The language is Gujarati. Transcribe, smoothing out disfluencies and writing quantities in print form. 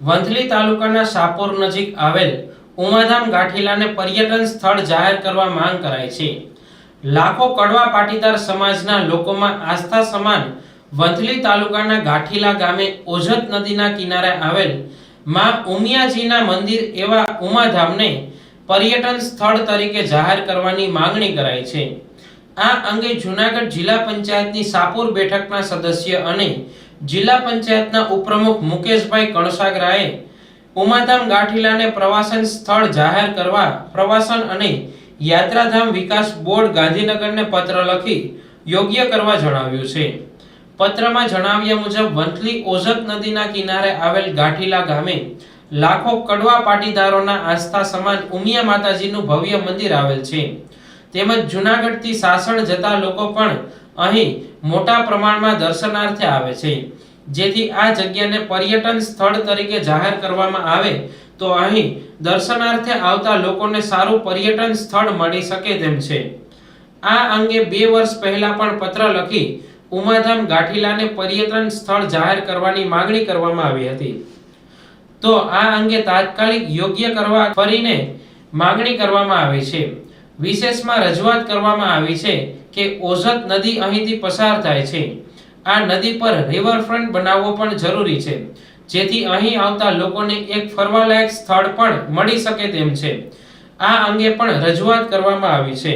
વંથલી તાલુકાના શાપોર નજીક આવેલ ઉમાધામ ગાંઠીલાને પર્યટન સ્થળ જાહેર કરવા માંગ કરાઈ છે। લાખો કડવા પાટીદાર સમાજના લોકોમાં આસ્થા સમાન વંથલી તાલુકાના ગાંઠીલા ગામે ઓઝત નદીના કિનારે આવેલ માં ઉમિયાજીના મંદિર એવા ઉમાધામને પર્યટન સ્થળ તરીકે જાહેર કરવાની માંગણી કરાઈ છે। આ અંગે જૂનાગઢ જિલ્લા પંચાયતની શાપોર બેઠકના સદસ્ય અને જિલ્લા પંચાયતના ઉપપ્રમુખ મુકેશભાઈ કણસાગરાએ ઉમાધામ ગાંઠીલાને પ્રવાસન સ્થળ જાહેર કરવા પ્રવાસન અને યાત્રાધામ વિકાસ બોર્ડ ગાંધીનગરને પત્ર લખી યોગ્ય કરવા જણાવ્યું છે। પત્રમાં જણાવ્યા મુજબ વંથલી ઓઝત નદીના કિનારે આવેલ ગાંઠીલા ગામે લાખો કડવા પાટીદારોના આસ્થા સમાન ઉમિયા માતાજીનું ભવ્ય મંદિર આવેલ છે, તેમજ જૂનાગઢથી સાસણ જતા લોકો પણ અહીં મોટા પ્રમાણમાં દર્શનાર્થે આવે છે, જેથી આ જગ્યાને પર્યટન સ્થળ તરીકે જાહેર કરવામાં આવે તો અહીં દર્શનાર્થે આવતા લોકોને સારું પર્યટન સ્થળ મળી શકે તેમ છે। આ અંગે 2 વર્ષ પહેલા પણ પત્ર લખી ઉમાધામ ગાંઠીલાને પર્યટન સ્થળ જાહેર કરવાની માંગણી કરવામાં આવી હતી, તો આ અંગે તાત્કાલિક યોગ્ય કરવા ફરીને માંગણી કરવામાં આવી છે। વિશેષમાં રજૂઆત કરવામાં આવી છે કે ઓઝત નદી અહીંથી પસાર થાય છે, આ નદી પર રિવરફ્રન્ટ બનાવવો પણ જરૂરી છે, જેથી અહીં આવતા લોકોને એક ફરવાલાયક સ્થળ પણ મળી શકે તેમ છે। આ અંગે પણ રજૂઆત કરવામાં આવી છે।